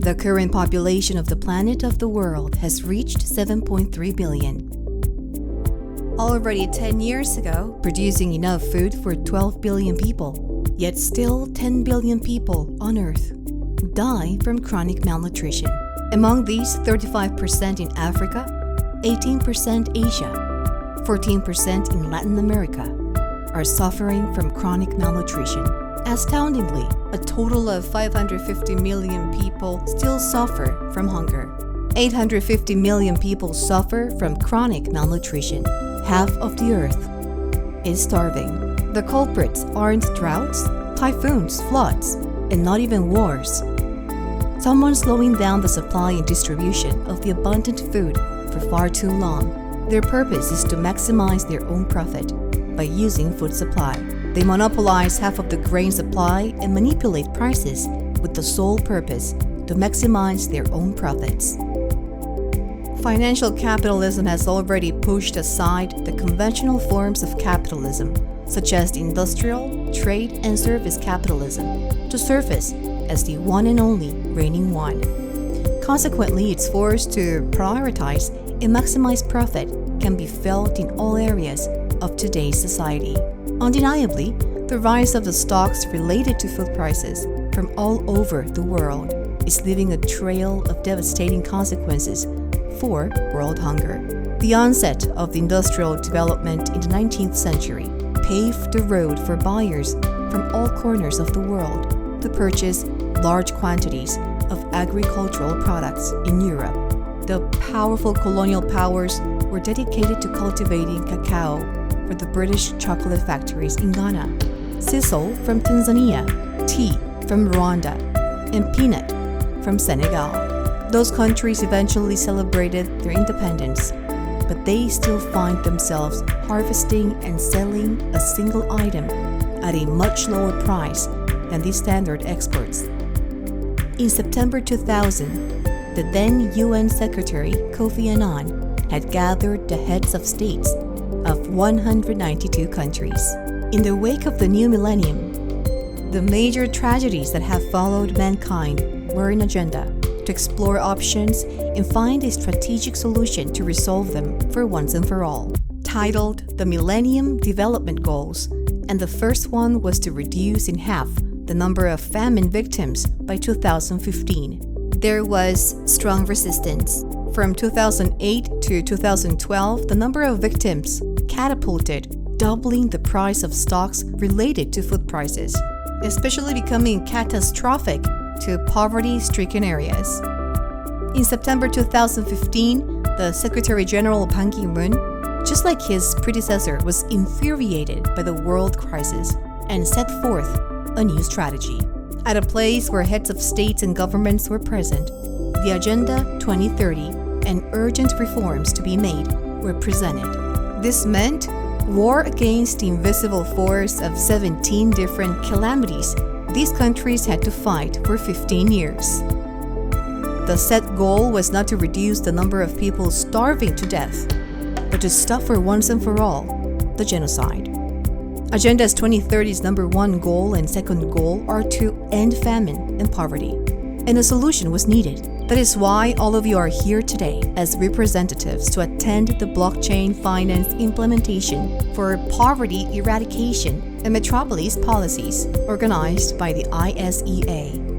The current population of the planet of the world has reached 7.3 billion. Already 10 years ago, producing enough food for 12 billion people, yet still 10 billion people on Earth die from chronic malnutrition. Among these, 35% in Africa, 18% Asia, 14% in Latin America are suffering from chronic malnutrition. Astoundingly, a total of 550 million people still suffer from hunger. 850 million people suffer from chronic malnutrition. Half of the Earth is starving. The culprits aren't droughts, typhoons, floods, and not even wars. Someone's slowing down the supply and distribution of the abundant food for far too long. Their purpose is to maximize their own profit by using food supply. They monopolize half of the grain supply and manipulate prices with the sole purpose to maximize their own profits. Financial capitalism has already pushed aside the conventional forms of capitalism, such as the industrial, trade, and service capitalism, to surface as the one and only reigning one. Consequently, its force to prioritize and maximize profit can be felt in all areas of today's society. Undeniably, the rise of the stocks related to food prices from all over the world is leaving a trail of devastating consequences for world hunger. The onset of the industrial development in the 19th century paved the road for buyers from all corners of the world to purchase large quantities of agricultural products in Europe. The powerful colonial powers were dedicated to cultivating cacao for the British chocolate factories in Ghana, sisal from Tanzania, tea from Rwanda, and peanut from Senegal. Those countries eventually celebrated their independence, but they still find themselves harvesting and selling a single item at a much lower price than the standard exports. In September 2000, the then UN Secretary Kofi Annan had gathered the heads of states of 192 countries. In the wake of the new millennium, the major tragedies that have followed mankind were an agenda to explore options and find a strategic solution to resolve them for once and for all. Titled the Millennium Development Goals, and the first one was to reduce in half the number of famine victims by 2015. There was strong resistance. From 2008 to 2012, the number of victims catapulted, doubling the price of stocks related to food prices, especially becoming catastrophic to poverty-stricken areas. In September 2015, the Secretary General Ban Ki-moon, just like his predecessor, was infuriated by the world crisis and set forth a new strategy. At a place where heads of states and governments were present, the Agenda 2030 and urgent reforms to be made were presented. This meant war against the invisible force of 17 different calamities these countries had to fight for 15 years. The set goal was not to reduce the number of people starving to death, but to stop for once and for all the genocide. Agenda 2030's number one goal and second goal are to end famine and poverty, and a solution was needed. That is why all of you are here today as representatives to attend the blockchain finance implementation for poverty eradication and metropolis policies organized by the ISEA.